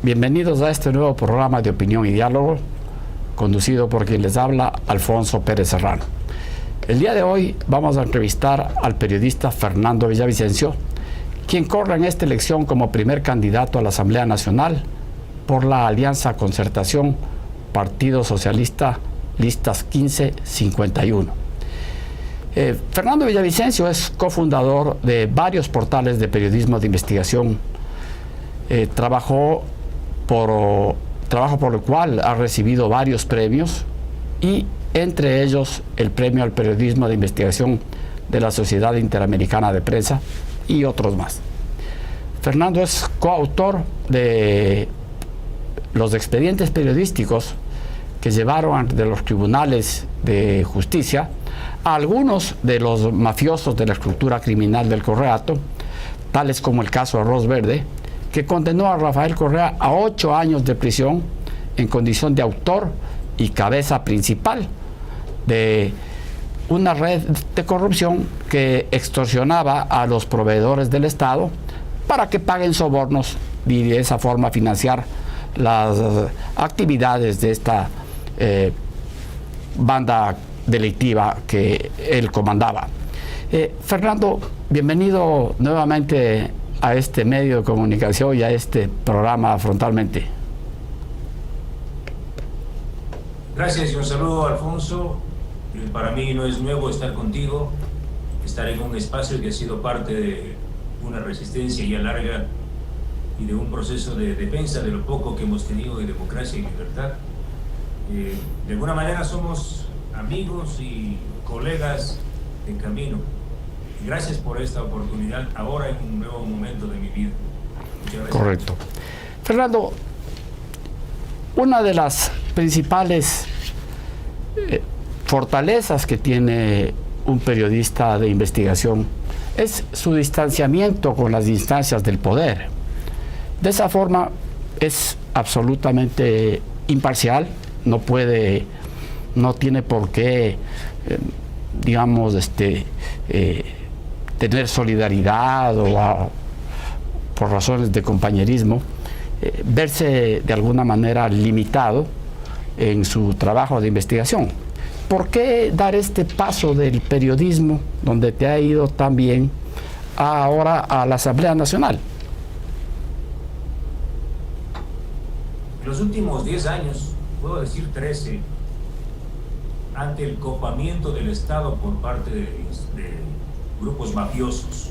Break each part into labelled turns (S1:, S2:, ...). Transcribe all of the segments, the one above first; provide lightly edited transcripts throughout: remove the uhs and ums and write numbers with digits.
S1: Bienvenidos a este nuevo programa de Opinión y Diálogo, conducido por quien les habla, Alfonso Pérez Serrano. El día de hoy vamos a entrevistar al periodista Fernando Villavicencio, quien corre en esta elección como primer candidato a la Asamblea Nacional por la Alianza Concertación Partido Socialista, listas 1551. Fernando Villavicencio es cofundador de varios portales de periodismo de investigación. Trabajo por el cual ha recibido varios premios, y entre ellos el premio al periodismo de investigación de la Sociedad Interamericana de Prensa y otros más. Fernando es coautor de los expedientes periodísticos que llevaron ante los tribunales de justicia a algunos de los mafiosos de la estructura criminal del Correato, tales como el caso Arroz Verde, que condenó a Rafael Correa a 8 años de prisión en condición de autor y cabeza principal de una red de corrupción que extorsionaba a los proveedores del Estado para que paguen sobornos y de esa forma financiar las actividades de esta banda delictiva que él comandaba. Fernando, bienvenido nuevamente a este medio de comunicación y a este programa Frontalmente.
S2: Gracias y un saludo, Alfonso. Para mí no es nuevo estar contigo, estar en un espacio que ha sido parte de una resistencia ya larga y de un proceso de defensa de lo poco que hemos tenido de democracia y libertad. De alguna manera somos amigos y colegas de camino. Gracias por esta oportunidad ahora en un nuevo momento de mi vida. Muchas gracias.
S1: Correcto. Fernando, una de las principales fortalezas que tiene un periodista de investigación es su distanciamiento con las instancias del poder. De esa forma es absolutamente imparcial, no tiene por qué, tener solidaridad o por razones de compañerismo, verse de alguna manera limitado en su trabajo de investigación. ¿Por qué dar este paso del periodismo, donde te ha ido tan bien, ahora a la Asamblea Nacional?
S2: En los últimos 10 años, puedo decir 13, ante el copamiento del Estado por parte de grupos mafiosos,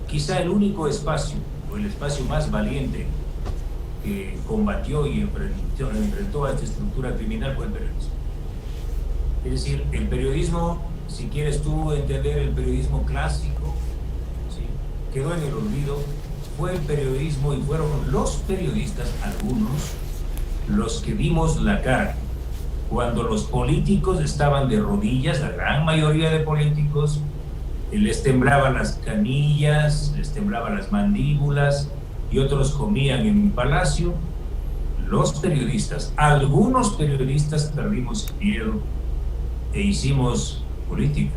S2: quizá el único espacio, o el espacio más valiente que combatió y enfrentó a esta estructura criminal fue el periodismo. Es decir, el periodismo, si quieres tú entender el periodismo clásico, ¿sí?, quedó en el olvido. Fue el periodismo y fueron los periodistas, algunos, los que dimos la cara cuando los políticos estaban de rodillas. La gran mayoría de políticos les temblaban las canillas, les temblaban las mandíbulas, y otros comían en palacio. Los periodistas, algunos periodistas, perdimos el miedo e hicimos política.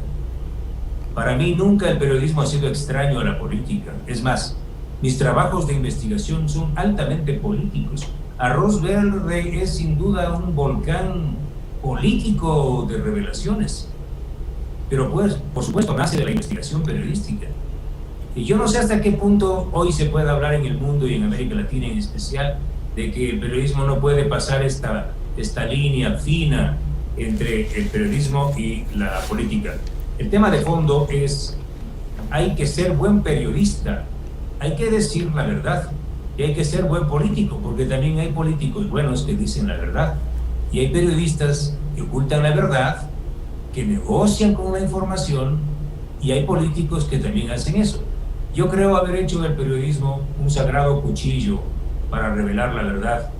S2: Para mí nunca el periodismo ha sido extraño a la política. Es más, mis trabajos de investigación son altamente políticos. Arroz Verde es sin duda un volcán político de revelaciones, pero pues, por supuesto, nace de la investigación periodística. Y yo no sé hasta qué punto hoy se puede hablar en el mundo y en América Latina en especial de que el periodismo no puede pasar esta línea fina entre el periodismo y la política. El tema de fondo es: hay que ser buen periodista, hay que decir la verdad, y hay que ser buen político, porque también hay políticos buenos que dicen la verdad, y hay periodistas que ocultan la verdad, que negocian con la información, y hay políticos que también hacen eso. Yo creo haber hecho del periodismo un sagrado cuchillo para revelar la verdad,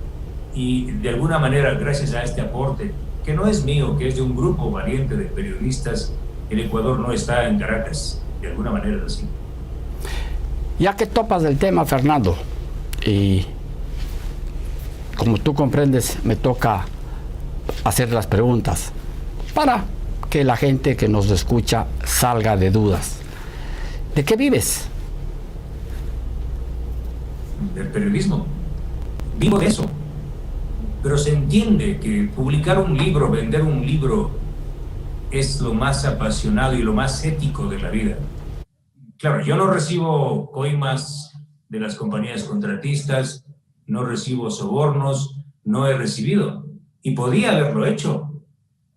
S2: y de alguna manera, gracias a este aporte, que no es mío, que es de un grupo valiente de periodistas, el Ecuador no está en Caracas, de alguna manera es así.
S1: Ya que topas del tema, Fernando, y como tú comprendes, me toca hacer las preguntas para que la gente que nos escucha salga de dudas. ¿De qué vives?
S2: Del periodismo. Vivo de eso. Pero se entiende que publicar un libro, vender un libro, es lo más apasionado y lo más ético de la vida. Claro, yo no recibo coimas de las compañías contratistas, no recibo sobornos, no he recibido. Y podía haberlo hecho,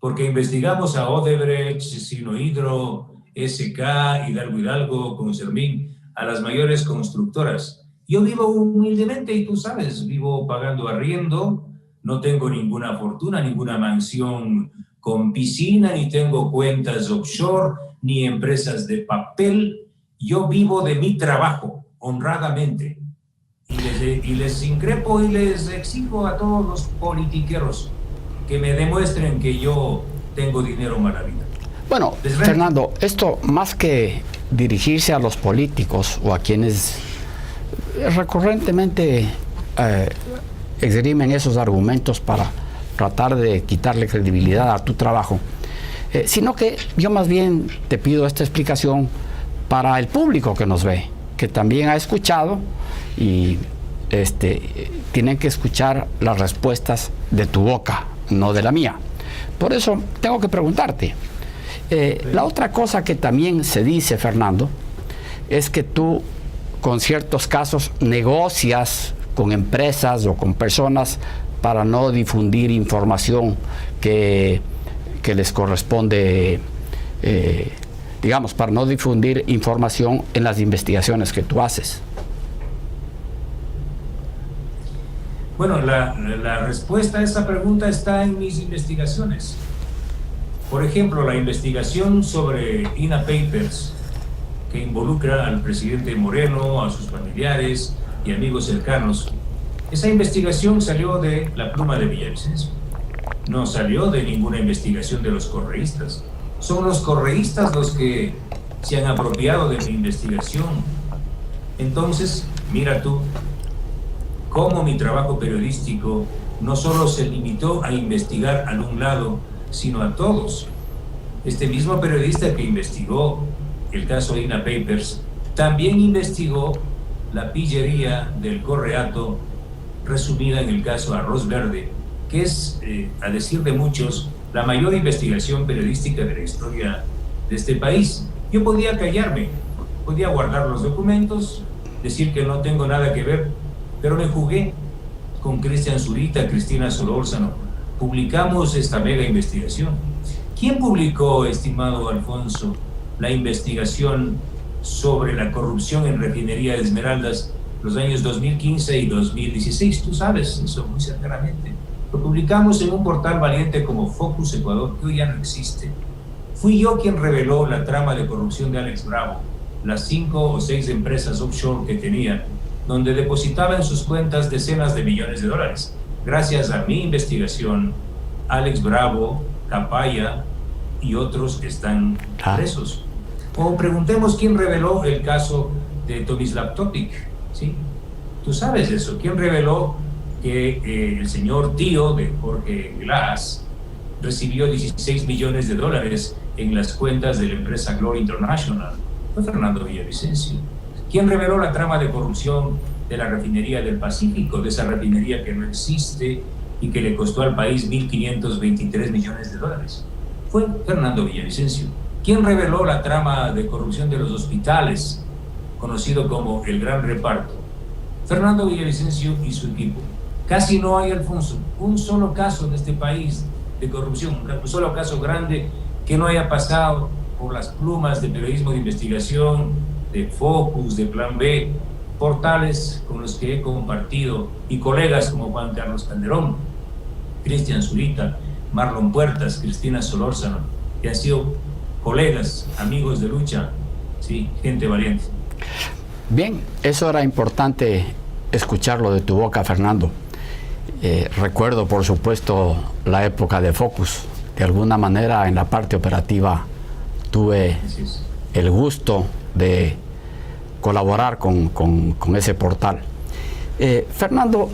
S2: porque investigamos a Odebrecht, Sinohydro, SK, Hidalgo, Consermín, a las mayores constructoras. Yo vivo humildemente y tú sabes, vivo pagando arriendo, no tengo ninguna fortuna, ninguna mansión con piscina, ni tengo cuentas offshore, ni empresas de papel. Yo vivo de mi trabajo, honradamente. Y les increpo y les exijo a todos los politiqueros que me demuestren que yo tengo dinero mala vida.
S1: Bueno, Fernando, esto más que dirigirse a los políticos o a quienes recurrentemente esgrimen esos argumentos para tratar de quitarle credibilidad a tu trabajo, sino que yo más bien te pido esta explicación para el público que nos ve, que también ha escuchado y tienen que escuchar las respuestas de tu boca, no de la mía. Por eso tengo que preguntarte. La otra cosa que también se dice, Fernando, es que tú con ciertos casos negocias con empresas o con personas para no difundir información que les corresponde, digamos, para no difundir información en las investigaciones que tú haces.
S2: Bueno, la respuesta a esa pregunta está en mis investigaciones. Por ejemplo, la investigación sobre INA Papers, que involucra al presidente Moreno, a sus familiares y amigos cercanos. Esa investigación salió de la pluma de Villavicencio. No salió de ninguna investigación de los correístas. Son los correístas los que se han apropiado de mi investigación. Entonces, mira tú, cómo mi trabajo periodístico no solo se limitó a investigar al un lado, sino a todos. Este mismo periodista que investigó el caso INA Papers también investigó la pillería del Correato resumida en el caso Arroz Verde, que es, a decir de muchos, la mayor investigación periodística de la historia de este país. Yo podía callarme, podía guardar los documentos, decir que no tengo nada que ver, pero me jugué con Cristian Zurita, Cristina Solórzano. Publicamos esta mega investigación. ¿Quién publicó, estimado Alfonso, la investigación sobre la corrupción en refinería de Esmeraldas los años 2015 y 2016? Tú sabes eso muy cercanamente. Lo publicamos en un portal valiente como Focus Ecuador, que hoy ya no existe. Fui yo quien reveló la trama de corrupción de Alex Bravo, las 5 o 6 empresas offshore que tenía, donde depositaba en sus cuentas decenas de millones de dólares. Gracias a mi investigación, Alex Bravo, Capaya y otros están presos. O preguntemos quién reveló el caso de Tomislav Topic, ¿sí? Tú sabes eso. ¿Quién reveló que el señor tío de Jorge Glass recibió 16 millones de dólares en las cuentas de la empresa Glory International? Fue Fernando Villavicencio. ¿Quién reveló la trama de corrupción de la refinería del Pacífico, de esa refinería que no existe y que le costó al país 1.523 millones de dólares? Fue Fernando Villavicencio. ¿Quién reveló la trama de corrupción de los hospitales, conocido como el Gran Reparto? Fernando Villavicencio y su equipo. Casi no hay, Alfonso, un solo caso en este país de corrupción, un solo caso grande que no haya pasado por las plumas de periodismo de investigación, de Focus, de Plan B, portales con los que he compartido y colegas como Juan Carlos Calderón, Cristian Zurita, Marlon Puertas, Cristina Solórzano, que han sido colegas, amigos de lucha, sí, gente valiente.
S1: Bien, eso era importante escucharlo de tu boca, Fernando. Recuerdo, por supuesto, la época de Focus. De alguna manera, en la parte operativa, tuve el gusto de colaborar con ese portal. Fernando,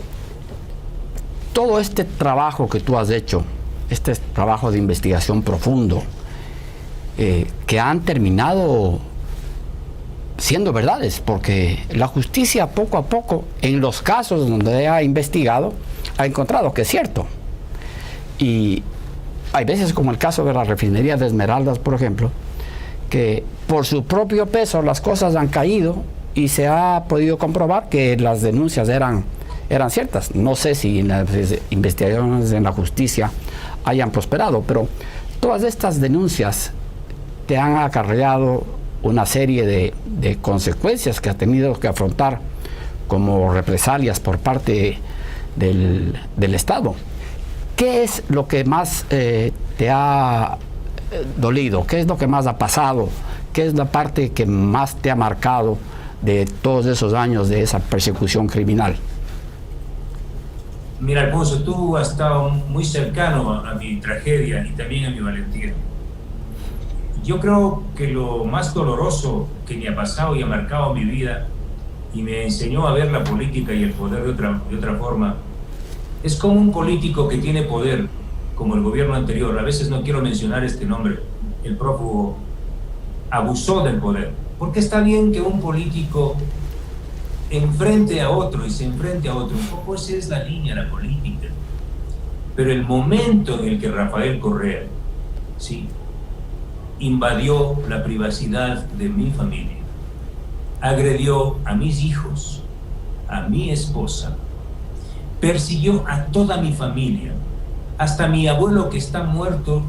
S1: todo este trabajo que tú has hecho, este trabajo de investigación profundo, que han terminado siendo verdades, porque la justicia poco a poco, en los casos donde ha investigado, ha encontrado que es cierto. Y hay veces, como el caso de la refinería de Esmeraldas, por ejemplo, que por su propio peso las cosas han caído y se ha podido comprobar que las denuncias eran ciertas. No sé si las investigaciones en la justicia hayan prosperado, pero todas estas denuncias te han acarreado una serie de consecuencias que ha tenido que afrontar como represalias por parte del Estado. ¿Qué es lo que más te ha dolido? ¿Qué es lo que más ha pasado? ¿Qué es la parte que más te ha marcado de todos esos años de esa persecución criminal?
S2: Mira, Alfonso, tú has estado muy cercano a mi tragedia y también a mi valentía. Yo creo que lo más doloroso que me ha pasado y ha marcado mi vida y me enseñó a ver la política y el poder de otra forma, es como un político que tiene poder, como el gobierno anterior, a veces no quiero mencionar este nombre, el prófugo abusó del poder, porque está bien que un político enfrente a otro y se enfrente a otro, un poco esa es la línea, la política. Pero el momento en el que Rafael Correa, sí, invadió la privacidad de mi familia, agredió a mis hijos, a mi esposa, persiguió a toda mi familia, hasta mi abuelo que está muerto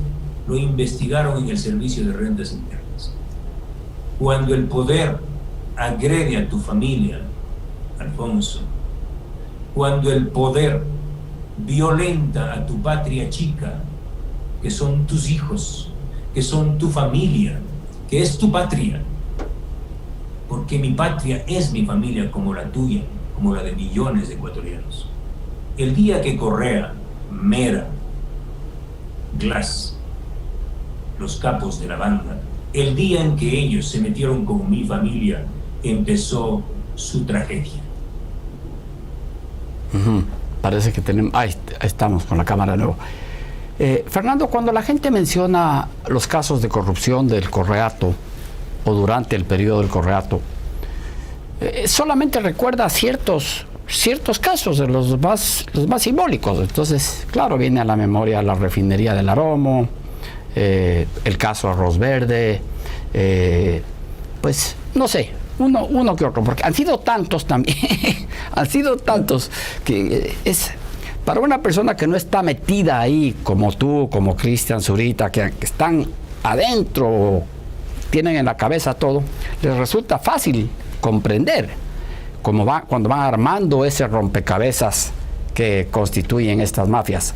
S2: lo investigaron en el Servicio de Rentas Internas. Cuando el poder agrede a tu familia, Alfonso, cuando el poder violenta a tu patria chica, que son tus hijos, que son tu familia, que es tu patria, porque mi patria es mi familia como la tuya, como la de millones de ecuatorianos. El día que Correa, Mera, Glass, los capos de la banda, el día en que ellos se metieron con mi familia, empezó su tragedia.
S1: Parece que tenemos... Ahí estamos con la cámara de nuevo. Fernando, cuando la gente menciona los casos de corrupción del Correato o durante el periodo del Correato, solamente recuerda ciertos casos de los más simbólicos. Entonces, claro, viene a la memoria la refinería del Aromo, el caso Arroz Verde, pues no sé, uno que otro, porque han sido tantos también, han sido tantos que es... Para una persona que no está metida ahí, como tú, como Cristian Zurita, que están adentro, tienen en la cabeza todo, les resulta fácil comprender cuando van armando ese rompecabezas que constituyen estas mafias.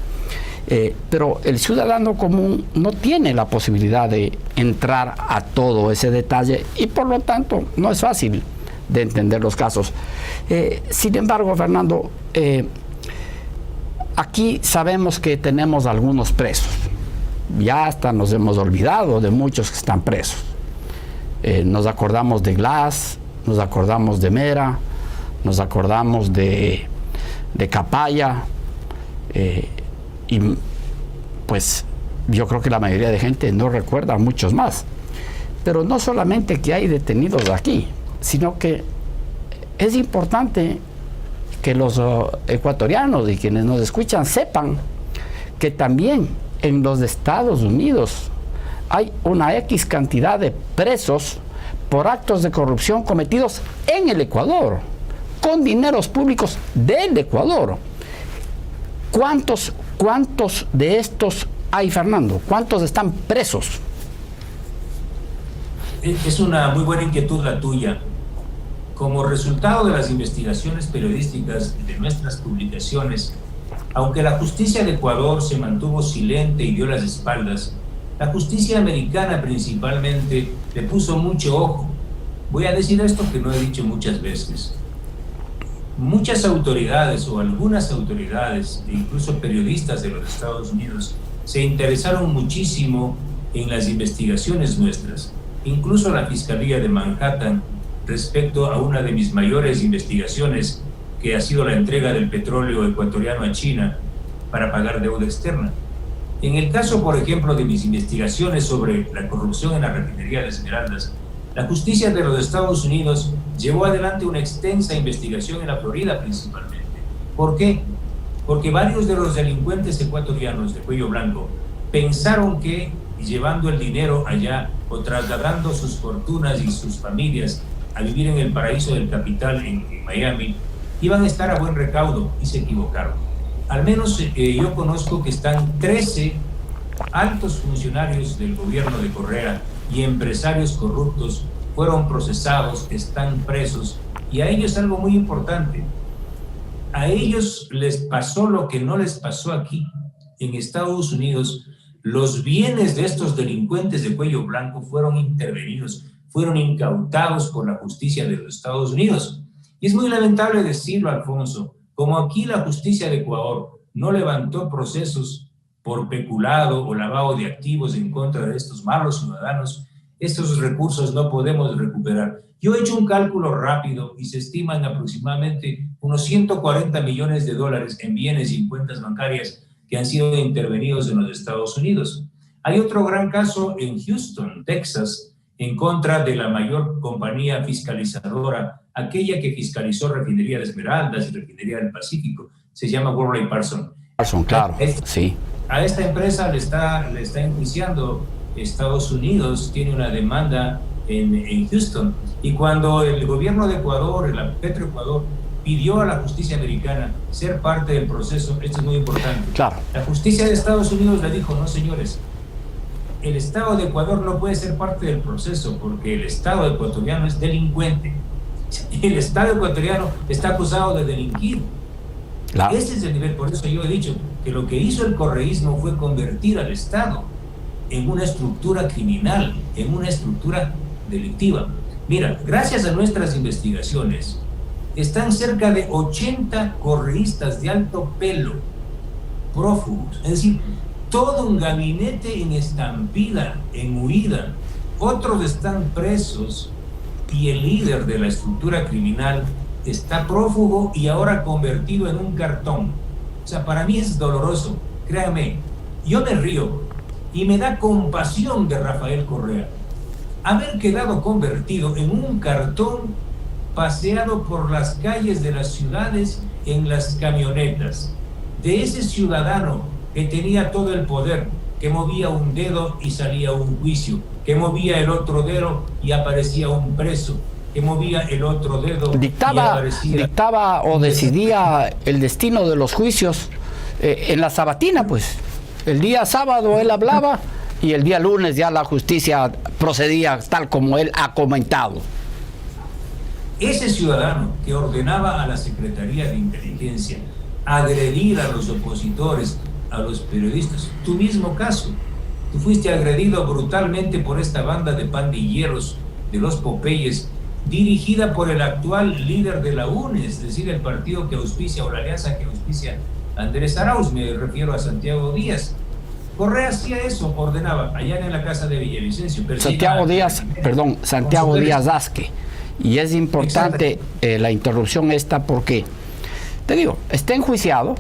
S1: Pero el ciudadano común no tiene la posibilidad de entrar a todo ese detalle y por lo tanto no es fácil de entender los casos. Sin embargo, Fernando, aquí sabemos que tenemos algunos presos. Ya hasta nos hemos olvidado de muchos que están presos. Nos acordamos de Glass, nos acordamos de Mera, nos acordamos de Capaya, y pues yo creo que la mayoría de gente no recuerda a muchos más. Pero no solamente que hay detenidos aquí, sino que es importante que los ecuatorianos y quienes nos escuchan sepan que también en los Estados Unidos hay una X cantidad de presos por actos de corrupción cometidos en el Ecuador, con dineros públicos del Ecuador. ¿Cuántos de estos hay, Fernando? ¿Cuántos están presos?
S2: Es una muy buena inquietud la tuya. Como resultado de las investigaciones periodísticas de nuestras publicaciones, aunque la justicia de Ecuador se mantuvo silente y dio las espaldas, la justicia americana principalmente le puso mucho ojo. Voy a decir esto que no he dicho muchas veces. Muchas autoridades o algunas autoridades, e incluso periodistas de los Estados Unidos, se interesaron muchísimo en las investigaciones nuestras. Incluso la Fiscalía de Manhattan, respecto a una de mis mayores investigaciones, que ha sido la entrega del petróleo ecuatoriano a China para pagar deuda externa. En el caso, por ejemplo, de mis investigaciones sobre la corrupción en la refinería de Esmeraldas, La justicia de los Estados Unidos llevó adelante una extensa investigación en la Florida principalmente. ¿Por qué? Porque varios de los delincuentes ecuatorianos de cuello blanco pensaron que llevando el dinero allá o trasladando sus fortunas y sus familias a vivir en el paraíso del capital en Miami, iban a estar a buen recaudo, y se equivocaron. Al menos yo conozco que están 13 altos funcionarios del gobierno de Correa y empresarios corruptos fueron procesados, están presos, y a ellos algo muy importante. A ellos les pasó lo que no les pasó aquí. En Estados Unidos, los bienes de estos delincuentes de cuello blanco fueron intervenidos, fueron incautados por la justicia de los Estados Unidos. Y es muy lamentable decirlo, Alfonso, como aquí la justicia de Ecuador no levantó procesos por peculado o lavado de activos en contra de estos malos ciudadanos, estos recursos no podemos recuperar. Yo he hecho un cálculo rápido y se estiman aproximadamente unos 140 millones de dólares en bienes y en cuentas bancarias que han sido intervenidos en los Estados Unidos. Hay otro gran caso en Houston, Texas, en contra de la mayor compañía fiscalizadora, aquella que fiscalizó Refinería de Esmeraldas y Refinería del Pacífico, se llama Worley Parsons.
S1: Claro, sí.
S2: A esta empresa le está enjuiciando Estados Unidos, tiene una demanda en Houston, y cuando el gobierno de Ecuador, la Petroecuador, pidió a la justicia americana ser parte del proceso, esto es muy importante.
S1: Claro.
S2: La justicia de Estados Unidos le dijo, no señores, el Estado de Ecuador no puede ser parte del proceso porque el Estado ecuatoriano es delincuente. El Estado ecuatoriano está acusado de delinquir. Claro. Ese es el nivel, por eso yo he dicho que lo que hizo el correísmo fue convertir al Estado en una estructura criminal, en una estructura delictiva. Mira, gracias a nuestras investigaciones, están cerca de 80 correístas de alto pelo, prófugos, es decir, todo un gabinete en estampida, en huida. Otros están presos y el líder de la estructura criminal está prófugo y ahora convertido en un cartón. O sea, para mí es doloroso, créame, yo me río y me da compasión de Rafael Correa haber quedado convertido en un cartón paseado por las calles de las ciudades en las camionetas, de ese ciudadano que tenía todo el poder, que movía un dedo y salía un juicio, que movía el otro dedo y aparecía un preso, que movía el otro dedo
S1: dictaba o decidía el destino de los juicios en la sabatina, pues. El día sábado él hablaba y el día lunes ya la justicia procedía tal como él ha comentado.
S2: Ese ciudadano que ordenaba a la Secretaría de Inteligencia agredir a los opositores, a los periodistas, tu mismo caso, tú fuiste agredido brutalmente por esta banda de pandilleros de los Popeyes, dirigida por el actual líder de la UNES, es decir, el partido que auspicia o la alianza que auspicia Andrés Arauz, me refiero a Santiago Díaz. Correa hacía eso, ordenaba, allá en la casa de Villavicencio.
S1: Santiago Díaz Asque. Y es importante la interrupción esta porque, te digo, está enjuiciado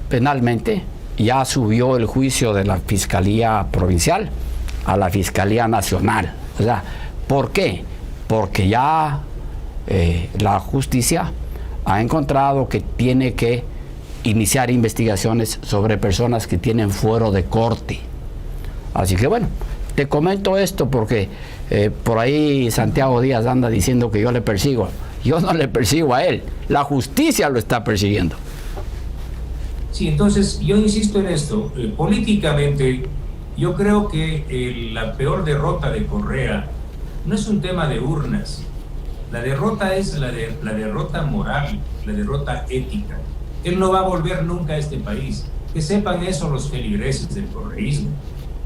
S1: penalmente, ya subió el juicio de la Fiscalía Provincial a la Fiscalía Nacional. O sea, ¿por qué? Porque ya la justicia ha encontrado que tiene que iniciar investigaciones sobre personas que tienen fuero de corte. Así que bueno, te comento esto porque por ahí Santiago Díaz anda diciendo que yo le persigo. Yo no le persigo a él, la justicia lo está persiguiendo.
S2: Sí, entonces yo insisto en esto, políticamente yo creo que la peor derrota de Correa no es un tema de urnas, la derrota es la derrota moral, la derrota ética. Él no va a volver nunca a este país, que sepan eso los feligreses del correísmo.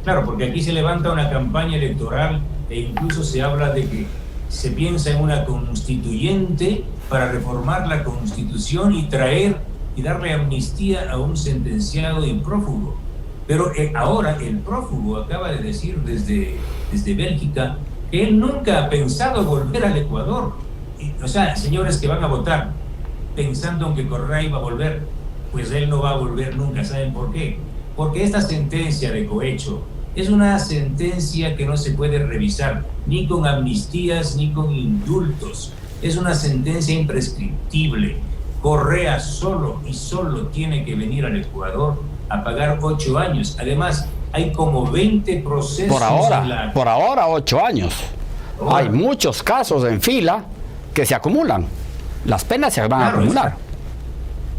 S2: Claro, porque aquí se levanta una campaña electoral e incluso se habla de que se piensa en una constituyente para reformar la Constitución y traer y darle amnistía a un sentenciado y prófugo. Pero ahora el prófugo acaba de decir desde Bélgica que él nunca ha pensado volver al Ecuador. O sea, señores que van a votar pensando en que Correa iba a volver, pues él no va a volver nunca. ¿Saben por qué? Porque esta sentencia de cohecho Es una sentencia que no se puede revisar, ni con amnistías, ni con indultos. Es una sentencia imprescriptible. Correa solo y solo tiene que venir al Ecuador a pagar 8 años. Además, hay como 20 procesos.
S1: Por ahora 8 años. Ahora, hay muchos casos en fila que se acumulan. Las penas se van a acumular.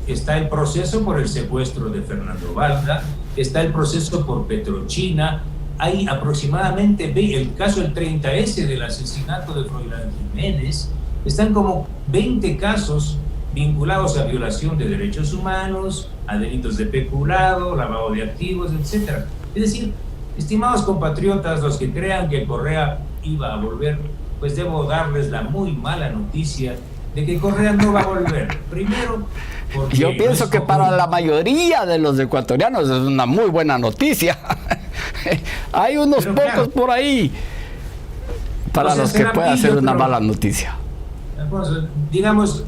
S2: Está el proceso por el secuestro de Fernando Balda, está el proceso por Petrochina, hay aproximadamente, el caso del 30S del asesinato de Froilán Jiménez, están como 20 casos vinculados a violación de derechos humanos, a delitos de peculado, lavado de activos, etc. Es decir, estimados compatriotas, los que crean que Correa iba a volver, pues debo darles la muy mala noticia de que Correa no va a volver. Primero, porque
S1: yo pienso que para la mayoría de los ecuatorianos es una muy buena noticia. Hay unos pocos por ahí para los que puede ser una mala noticia.
S2: Alfonso, digamos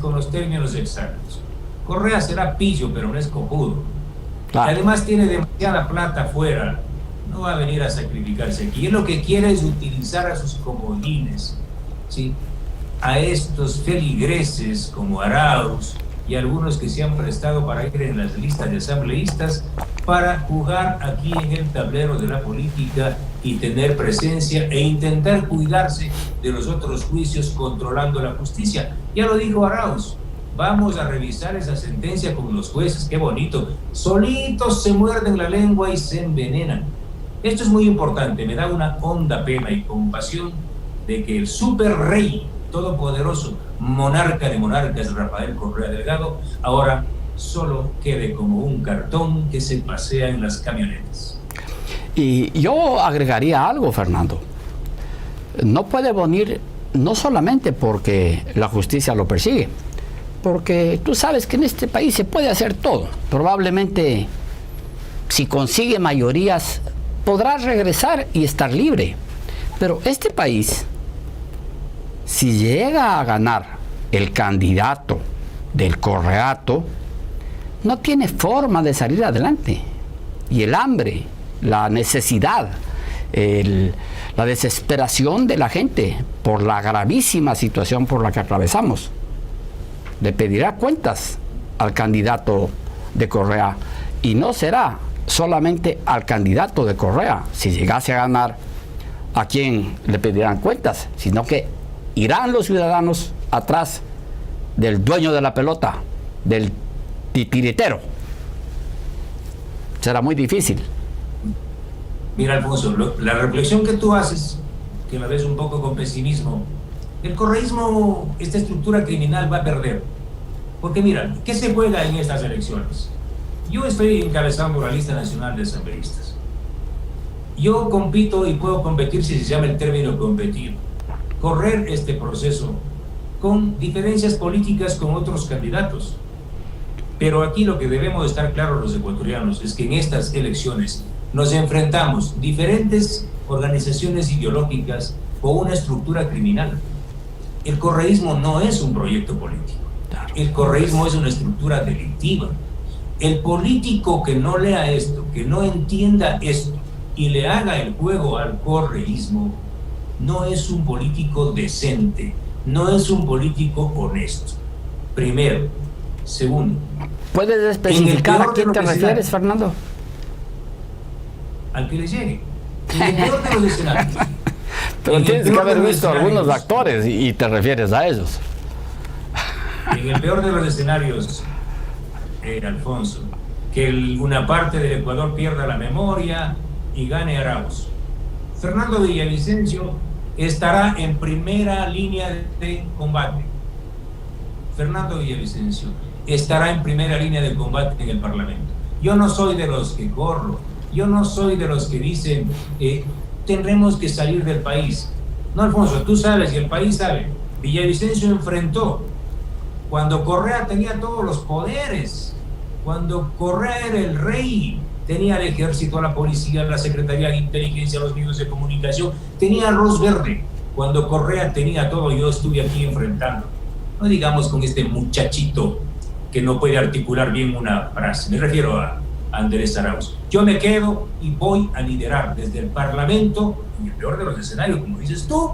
S2: con los términos exactos. Correa será pillo, pero no es cojudo. Claro. Además tiene demasiada plata afuera. No va a venir a sacrificarse aquí. Él lo que quiere es utilizar a sus comodines, ¿sí?, a estos feligreses como Arauz y algunos que se han prestado para ir en las listas de asambleístas para jugar aquí en el tablero de la política y tener presencia e intentar cuidarse de los otros juicios controlando la justicia. Ya lo dijo Arauz, vamos a revisar esa sentencia con los jueces, qué bonito, solitos se muerden la lengua y se envenenan. Esto es muy importante, me da una honda pena y compasión de que el super rey todopoderoso, monarca de monarcas, Rafael Correa Delgado, ahora solo quede como un cartón que se pasea en las camionetas.
S1: Y yo agregaría algo, Fernando. No puede venir no solamente porque la justicia lo persigue, porque tú sabes que en este país se puede hacer todo. Probablemente, si consigue mayorías, podrá regresar y estar libre. Pero este país, si llega a ganar el candidato del correato, no tiene forma de salir adelante. Y el hambre, la necesidad, la desesperación de la gente por la gravísima situación por la que atravesamos, le pedirá cuentas al candidato de Correa. Y no será solamente al candidato de Correa, si llegase a ganar, a quien le pedirán cuentas, sino que irán los ciudadanos atrás del dueño de la pelota, del titiritero. Será muy difícil.
S2: Mira, Alfonso, la reflexión que tú haces, que la ves un poco con pesimismo, el correísmo, esta estructura criminal va a perder. Porque mira, ¿qué se juega en estas elecciones? Yo estoy encabezando la lista nacional de asambleístas. Yo compito y puedo competir, si se llama el término competir, correr este proceso con diferencias políticas con otros candidatos. Pero aquí lo que debemos estar claros los ecuatorianos es que en estas elecciones nos enfrentamos diferentes organizaciones ideológicas con una estructura criminal. El correísmo no es un proyecto político. El correísmo es una estructura delictiva. El político que no lea esto, que no entienda esto y le haga el juego al correísmo, no es un político decente, no es un político honesto. Primero. Segundo.
S1: ¿Puedes especificar a quién te refieres, Fernando?
S2: Al que le llegue. En el peor de los escenarios.
S1: Pero tienes que haber visto algunos actores y te refieres a ellos.
S2: En el peor de los escenarios, Alfonso, que una parte del Ecuador pierda la memoria y gane Arauz. Fernando Villavicencio estará en primera línea de combate. Fernando Villavicencio estará en primera línea de combate en el Parlamento. Yo no soy de los que corro, yo no soy de los que dicen tendremos que salir del país. No, Alfonso, tú sabes y el país sabe. Villavicencio enfrentó cuando Correa tenía todos los poderes, cuando Correa era el rey, tenía el ejército, la policía, la secretaría de inteligencia, los medios de comunicación, tenía arroz verde. Cuando Correa tenía todo, yo estuve aquí enfrentando. No digamos con este muchachito que no puede articular bien una frase. Me refiero a Andrés Arauz. Yo me quedo y voy a liderar desde el Parlamento, en el peor de los escenarios, como dices tú,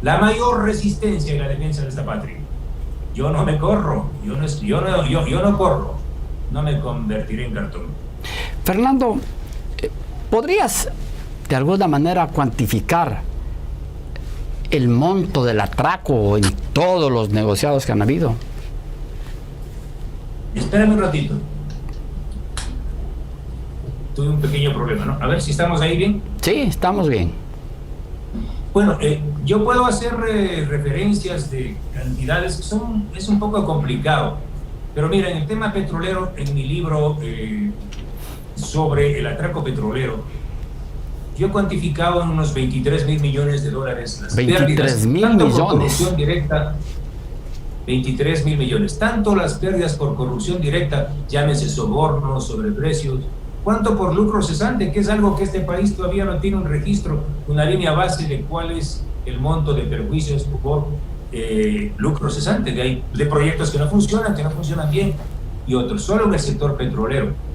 S2: la mayor resistencia y la defensa de esta patria. Yo no me corro, yo no corro, no me convertiré en cartón.
S1: Fernando, ¿podrías de alguna manera cuantificar el monto del atraco en todos los negociados que han habido?
S2: Espérame un ratito. Tuve un pequeño problema, ¿no? A ver si estamos ahí bien.
S1: Sí, estamos bien.
S2: Bueno, yo puedo hacer referencias de cantidades que es un poco complicado. Pero mira, en el tema petrolero, en mi libro sobre el atraco petrolero, yo he cuantificado en unos 23.000 millones de dólares las pérdidas.
S1: 23.000 millones.
S2: Por corrupción directa, 23.000 millones. Tanto las pérdidas por corrupción directa, llámese sobornos, sobreprecios, cuanto por lucro cesante, que es algo que este país todavía no tiene un registro, una línea base de cuál es el monto de perjuicios por lucro cesante, de proyectos que no funcionan bien, y otros, solo en el sector petrolero.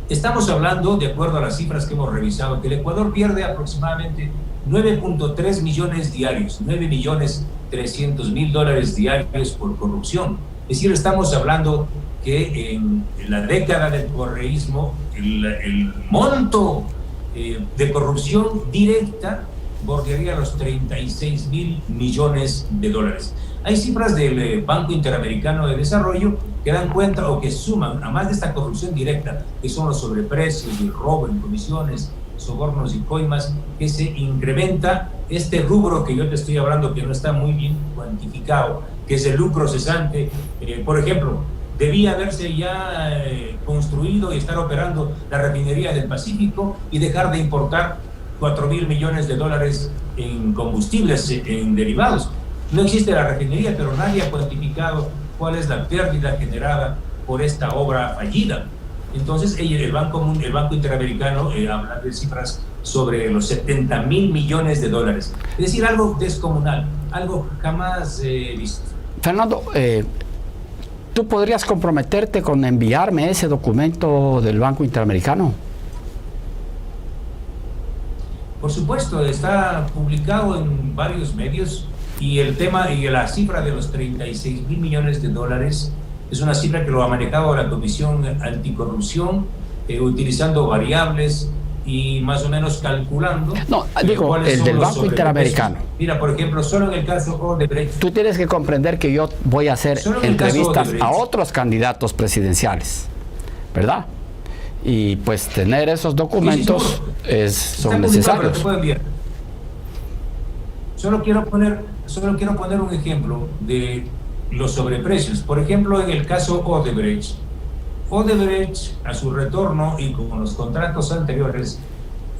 S2: Estamos hablando, de acuerdo a las cifras que hemos revisado, que el Ecuador pierde aproximadamente 9.3 millones diarios, 9.300.000 dólares diarios por corrupción. Es decir, estamos hablando que en la década del correísmo el monto de corrupción directa bordearía los 36.000 millones de dólares. Hay cifras del Banco Interamericano de Desarrollo que dan cuenta o que suman, a más de esta corrupción directa, que son los sobreprecios y el robo en comisiones, sobornos y coimas, que se incrementa este rubro que yo te estoy hablando, que no está muy bien cuantificado, que es el lucro cesante. Por ejemplo, debía haberse ya construido y estar operando la refinería del Pacífico y dejar de importar 4.000 millones de dólares en combustibles, en derivados. No existe la refinería, pero nadie ha cuantificado cuál es la pérdida generada por esta obra fallida. Entonces, el Banco Interamericano habla de cifras sobre los 70.000 millones de dólares. Es decir, algo descomunal, algo jamás visto.
S1: Fernando, ¿tú podrías comprometerte con enviarme ese documento del Banco Interamericano?
S2: Por supuesto, está publicado en varios medios y el tema y la cifra de los 36.000 millones de dólares es una cifra que lo ha manejado la Comisión Anticorrupción, utilizando variables y más o menos calculando.
S1: No, digo, el del Banco Interamericano.
S2: Mira, por ejemplo, solo en el caso Odebrecht.
S1: Tú tienes que comprender que yo voy a hacer entrevistas a otros candidatos presidenciales, ¿verdad? Y pues tener esos documentos son necesarios.
S2: Solo quiero poner un ejemplo de los sobreprecios. Por ejemplo, en el caso Odebrecht, a su retorno y con los contratos anteriores,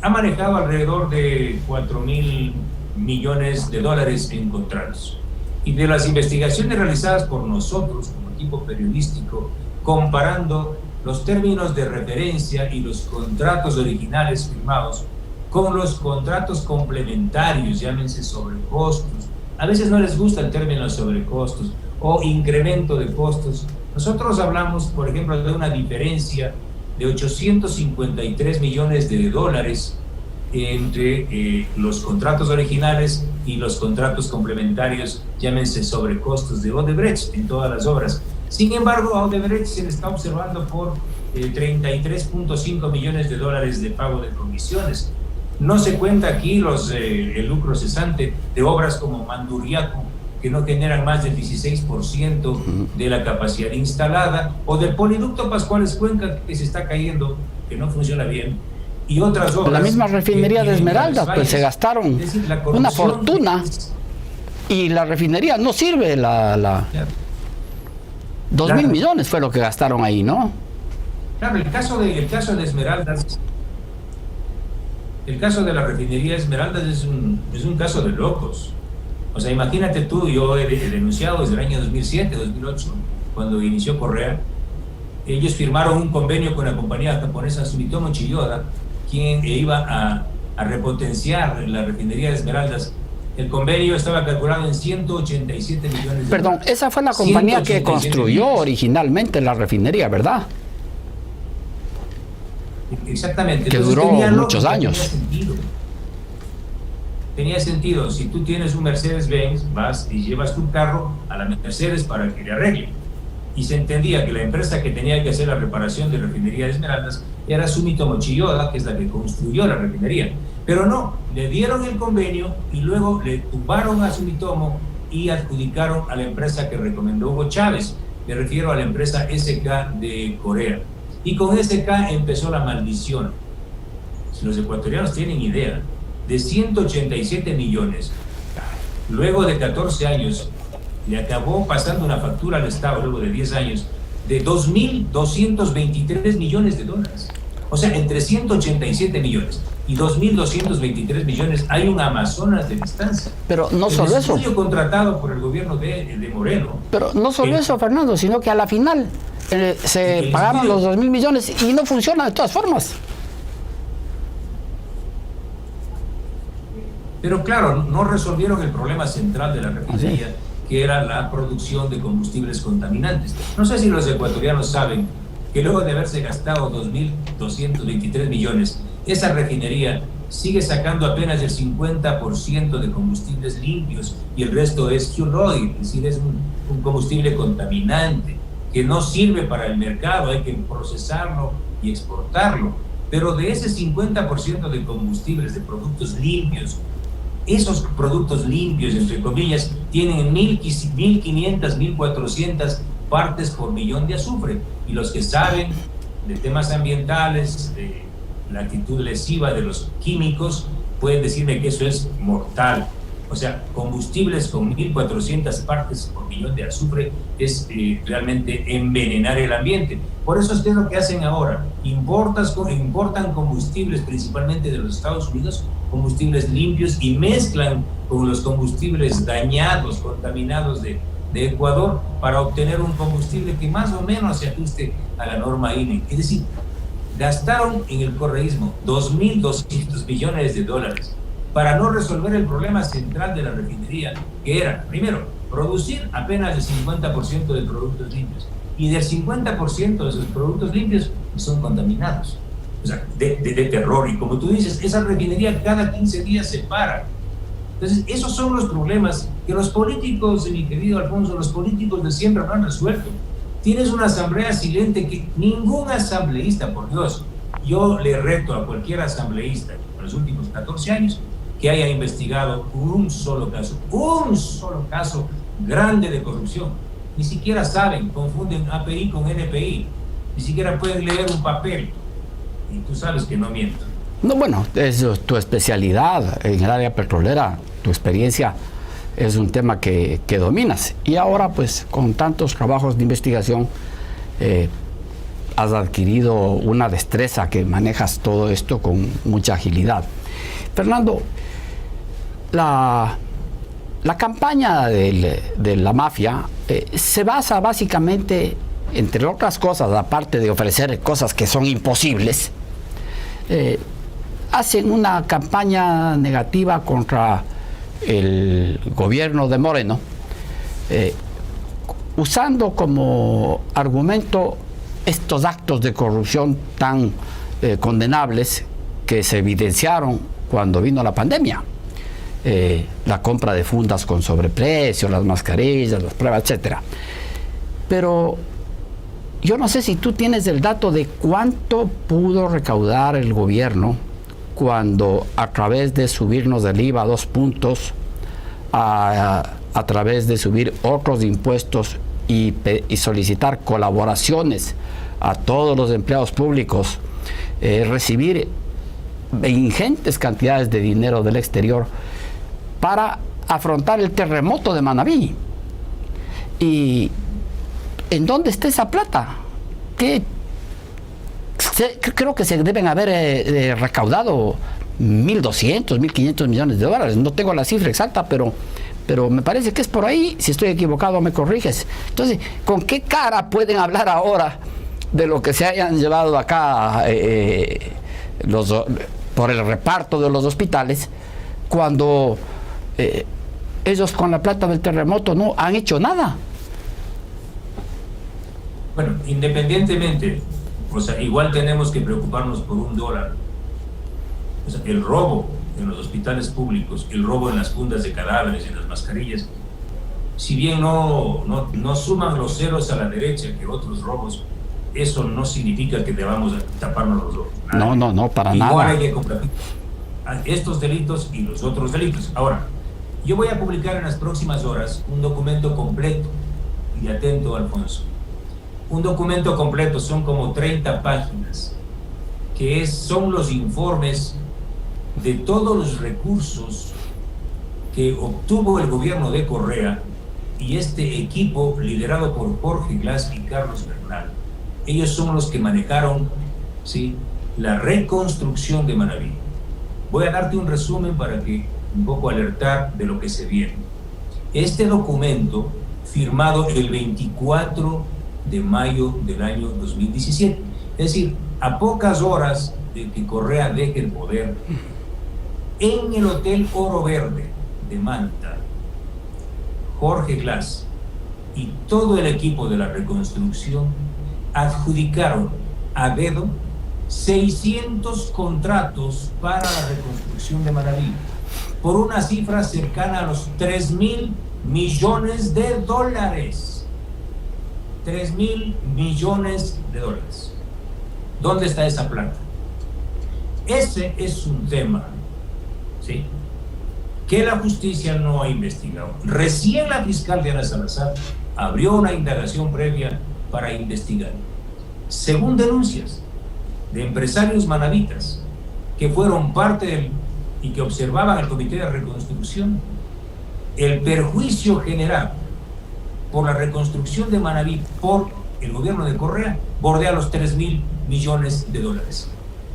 S2: ha manejado alrededor de 4.000 millones de dólares en contratos. Y de las investigaciones realizadas por nosotros como equipo periodístico, comparando los términos de referencia y los contratos originales firmados con los contratos complementarios, llámense sobrecostos. A veces no les gusta el término sobrecostos o incremento de costos. Nosotros hablamos, por ejemplo, de una diferencia de 853 millones de dólares entre los contratos originales y los contratos complementarios, llámense sobrecostos de Odebrecht en todas las obras. Sin embargo, a Odebrecht se le está observando por 33.5 millones de dólares de pago de comisiones. No se cuenta aquí el lucro cesante de obras como Manduriaco, que no generan más del 16% de la capacidad instalada, o del poliducto Pascuales Cuenca, que se está cayendo, que no funciona bien, y otras obras.
S1: La misma refinería de Esmeraldas, pues se gastaron una fortuna, y la refinería no sirve, 2.000 millones fue lo que gastaron ahí, ¿no?
S2: Claro, el caso de Esmeraldas, el caso de la refinería Esmeraldas es un caso de locos. O sea, imagínate tú, yo he denunciado desde el año 2007, 2008, cuando inició Correa. Ellos firmaron un convenio con la compañía japonesa Sumitomo Chiyoda, quien iba a repotenciar la refinería de Esmeraldas. El convenio estaba calculado en 187 millones de dólares.
S1: Perdón, esa fue la compañía que construyó originalmente la refinería, ¿verdad?
S2: Exactamente.
S1: Que
S2: Entonces,
S1: duró muchos años.
S2: Tenía sentido. Si tú tienes un Mercedes-Benz, vas y llevas tu carro a la Mercedes para que le arregle. Y se entendía que la empresa que tenía que hacer la reparación de la refinería de Esmeraldas era Sumitomo Chiyoda, que es la que construyó la refinería. Pero no, le dieron el convenio y luego le tumbaron a Sumitomo y adjudicaron a la empresa que recomendó Hugo Chávez. Me refiero a la empresa SK de Corea. Y con SK empezó la maldición. Si los ecuatorianos tienen idea, de 187 millones, luego de 14 años, le acabó pasando una factura al Estado, luego de 10 años, de 2.223 millones de dólares. O sea, entre 187 millones y 2.223 millones hay un Amazonas de distancia.
S1: Pero no solo eso.
S2: El estudio contratado por el gobierno de Moreno.
S1: Pero no solo eso, Fernando, sino que a la final se pagaron los 2.000 millones y no funciona de todas formas.
S2: Pero claro, no resolvieron el problema central de la refinería, que era la producción de combustibles contaminantes. No sé si los ecuatorianos saben que luego de haberse gastado 2.223 millones, esa refinería sigue sacando apenas el 50% de combustibles limpios y el resto es fuel oil, es decir, es un combustible contaminante que no sirve para el mercado, hay que procesarlo y exportarlo. Pero de ese 50% de combustibles, de productos limpios, esos productos limpios, entre comillas, tienen 1.500, 1.400 partes por millón de azufre. Y los que saben de temas ambientales, de la actitud lesiva de los químicos, pueden decirme que eso es mortal. O sea, combustibles con 1.400 partes por millón de azufre es realmente envenenar el ambiente. Por eso es lo que hacen ahora. Importan combustibles principalmente de los Estados Unidos, combustibles limpios, y mezclan con los combustibles dañados, contaminados de Ecuador, para obtener un combustible que más o menos se ajuste a la norma INE. Es decir, gastaron en el correísmo 2.200 millones de dólares para no resolver el problema central de la refinería, que era, primero, producir apenas el 50% de productos limpios, y del 50% de esos productos limpios son contaminados. O sea, de terror. Y como tú dices, esa refinería cada 15 días se para. Entonces, esos son los problemas que los políticos, mi querido Alfonso, los políticos de siempre no han resuelto. Tienes una asamblea silente que ningún asambleísta, por Dios, yo le reto a cualquier asambleísta en los últimos 14 años que haya investigado un solo caso grande de corrupción. Ni siquiera saben, confunden API con NPI, ni siquiera pueden leer un papel. Y tú sabes que no miento.
S1: No, bueno, es tu especialidad en el área petrolera, tu experiencia es un tema que dominas. Y ahora, pues, con tantos trabajos de investigación, has adquirido una destreza que manejas todo esto con mucha agilidad. Fernando, la campaña de la mafia se basa básicamente, entre otras cosas, aparte de ofrecer cosas que son imposibles, hacen una campaña negativa contra el gobierno de Moreno, usando como argumento estos actos de corrupción tan condenables que se evidenciaron cuando vino la pandemia. La compra de fundas con sobreprecio, las mascarillas, las pruebas, etcétera. Pero yo no sé si tú tienes el dato de cuánto pudo recaudar el gobierno cuando, a través de subirnos del IVA 2 puntos, a través de subir otros impuestos y solicitar colaboraciones a todos los empleados públicos, recibir ingentes cantidades de dinero del exterior para afrontar el terremoto de Manabí. ¿Y en dónde está esa plata? Creo que se deben haber recaudado 1.200, 1.500 millones de dólares. No tengo la cifra exacta, pero me parece que es por ahí. Si estoy equivocado, me corriges. Entonces, ¿con qué cara pueden hablar ahora de lo que se hayan llevado acá por el reparto de los hospitales, cuando ellos con la plata del terremoto no han hecho nada?
S2: Bueno, independientemente, O sea, igual tenemos que preocuparnos por $1. O sea, el robo en los hospitales públicos, el robo en las fundas de cadáveres, en las mascarillas, si bien no suman los ceros a la derecha que otros robos, eso no significa que debamos taparnos los ojos.
S1: No, para
S2: igual
S1: nada.
S2: Hay que combatir estos delitos y los otros delitos. Ahora, yo voy a publicar en las próximas horas un documento completo, y atento, Alfonso, un documento completo, son como 30 páginas, que son los informes de todos los recursos que obtuvo el gobierno de Correa y este equipo liderado por Jorge Glass y Carlos Bernal. Ellos son los que manejaron, ¿sí?, la reconstrucción de Manabí. Voy a darte un resumen para que un poco alertar de lo que se viene. Este documento, firmado el 24 de mayo del año 2017, es decir, a pocas horas de que Correa deje el poder, en el Hotel Oro Verde de Manta, Jorge Glass y todo el equipo de la reconstrucción adjudicaron a dedo 600 contratos para la reconstrucción de Manabí por una cifra cercana a los $3.000 millones. $3.000 millones. ¿Dónde está esa plata? Ese es un tema, ¿sí?, que la justicia no ha investigado. Recién la fiscal Diana Salazar abrió una indagación previa para investigar. Según denuncias de empresarios manavitas que fueron parte y que observaban el Comité de Reconstrucción, el perjuicio generado por la reconstrucción de Manabí por el gobierno de Correa bordea los $3.000 millones.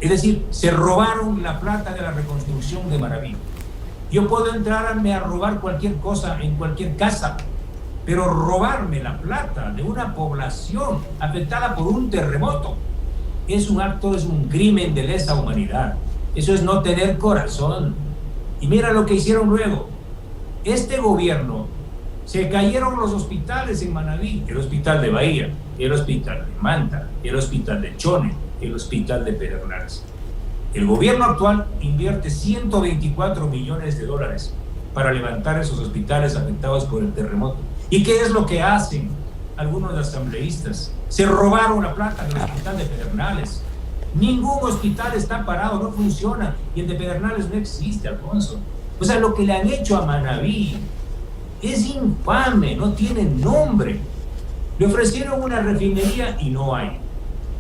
S2: Es decir, se robaron la plata de la reconstrucción de Manabí. Yo puedo entrarme a robar cualquier cosa en cualquier casa, pero robarme la plata de una población afectada por un terremoto es un acto, es un crimen de lesa humanidad. Eso es no tener corazón. Y mira lo que hicieron luego. Este gobierno, se cayeron los hospitales en Manabí, el hospital de Bahía, el hospital de Manta, el hospital de Chone, el hospital de Pedernales. El gobierno actual invierte $124 millones para levantar esos hospitales afectados por el terremoto. ¿Y qué es lo que hacen algunos asambleístas? Se robaron la plata del hospital de Pedernales. Ningún hospital está parado, no funciona, y el de Pedernales no existe, Alfonso. O sea, lo que le han hecho a Manabí es infame, no tiene nombre. Le ofrecieron una refinería y no hay.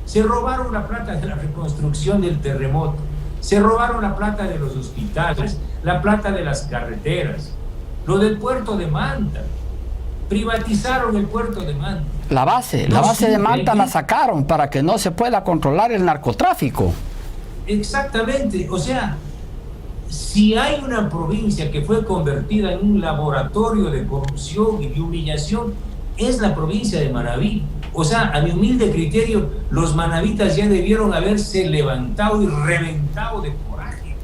S2: Se robaron la plata de la reconstrucción del terremoto, se robaron la plata de los hospitales, la plata de las carreteras, lo del puerto de Manta, privatizaron el puerto de Manta.
S1: La base de Manta la sacaron para que no se pueda controlar el narcotráfico.
S2: Exactamente, o sea, si hay una provincia que fue convertida en un laboratorio de corrupción y de humillación, es la provincia de Manabí. O sea, a mi humilde criterio, los manavitas ya debieron haberse levantado y reventado de coraje.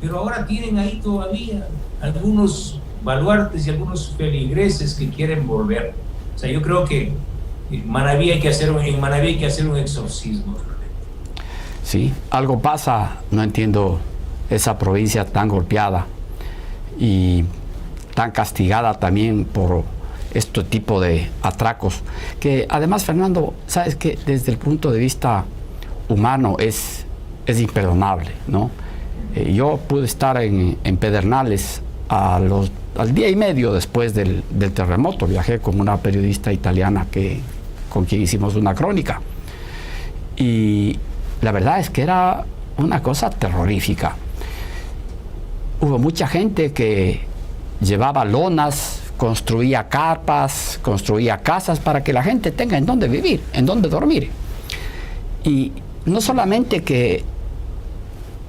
S2: Pero ahora tienen ahí todavía algunos baluartes y algunos feligreses que quieren volver. O sea, yo creo que en Manabí hay que hacer un exorcismo.
S1: Sí, algo pasa, no entiendo esa provincia tan golpeada y tan castigada también por este tipo de atracos, que además, Fernando, sabes que desde el punto de vista humano es imperdonable, ¿no? Yo pude estar en Pedernales al día y medio después del terremoto. Viajé con una periodista italiana con quien hicimos una crónica, y la verdad es que era una cosa terrorífica. Hubo mucha gente que llevaba lonas, construía carpas, construía casas para que la gente tenga en dónde vivir, en dónde dormir. Y no solamente que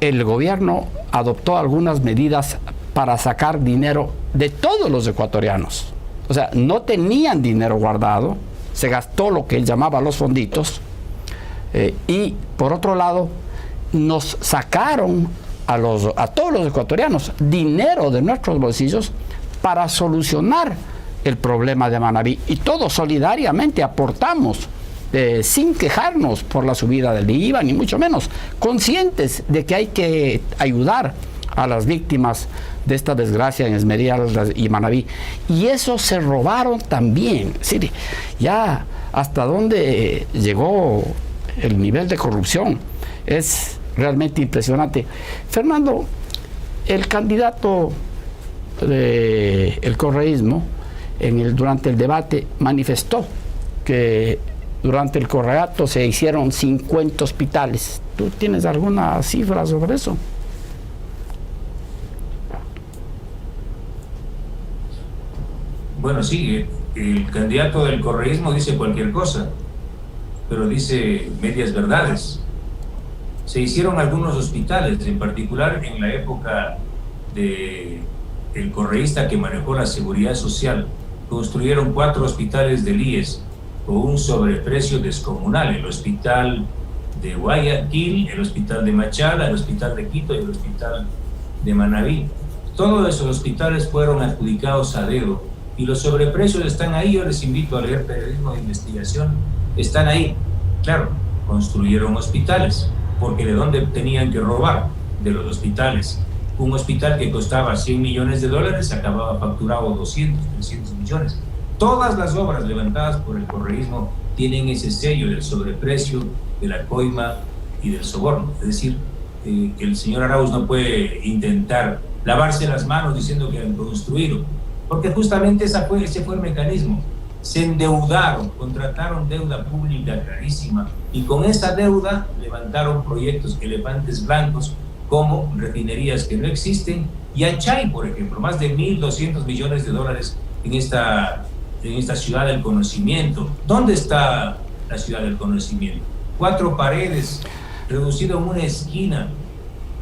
S1: el gobierno adoptó algunas medidas para sacar dinero de todos los ecuatorianos. O sea, no tenían dinero guardado, se gastó lo que él llamaba los fonditos, y por otro lado, nos sacaron a todos los ecuatorianos dinero de nuestros bolsillos para solucionar el problema de Manabí, y todos solidariamente aportamos sin quejarnos por la subida del IVA, ni mucho menos, conscientes de que hay que ayudar a las víctimas de esta desgracia en Esmeraldas y Manabí. Y eso se robaron también. Es decir, ya hasta dónde llegó el nivel de corrupción es realmente impresionante. Fernando, el candidato del correísmo durante el debate manifestó que durante el correato se hicieron 50 hospitales. ¿Tú tienes alguna cifra sobre eso?
S2: Bueno, sí, el candidato del correísmo dice cualquier cosa, pero dice medias verdades. Se hicieron algunos hospitales, en particular en la época del correísta que manejó la seguridad social. Construyeron 4 hospitales del IES con un sobreprecio descomunal: el hospital de Guayaquil, el hospital de Machala, el hospital de Quito y el hospital de Manabí. Todos esos hospitales fueron adjudicados a dedo y los sobreprecios están ahí. Yo les invito a leer periodismo de investigación, están ahí. Claro, construyeron hospitales, porque ¿de dónde tenían que robar? De los hospitales. Un hospital que costaba $100 millones acababa facturado 200, 300 millones. Todas las obras levantadas por el correísmo tienen ese sello del sobreprecio, de la coima y del soborno. Es decir, el señor Arauz no puede intentar lavarse las manos diciendo que han construido, porque justamente ese fue el mecanismo. Se endeudaron, contrataron deuda pública carísima, y con esa deuda levantaron proyectos elefantes blancos como refinerías que no existen, y Achay, por ejemplo, más de $1.200 millones en esta ciudad del conocimiento. ¿Dónde está la ciudad del conocimiento? 4 paredes, reducido en una esquina.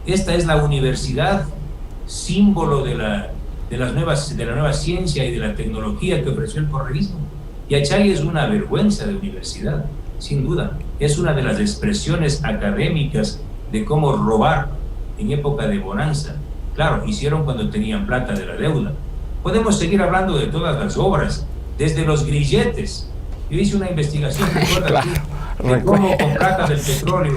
S2: Esta es la universidad, símbolo de la nueva ciencia y de la tecnología que ofreció el correísmo. Y Achay es una vergüenza de universidad, sin duda. Es una de las expresiones académicas de cómo robar en época de bonanza. Claro, hicieron cuando tenían plata de la deuda. Podemos seguir hablando de todas las obras, desde los grilletes. Yo hice una investigación, de cómo con plata del petróleo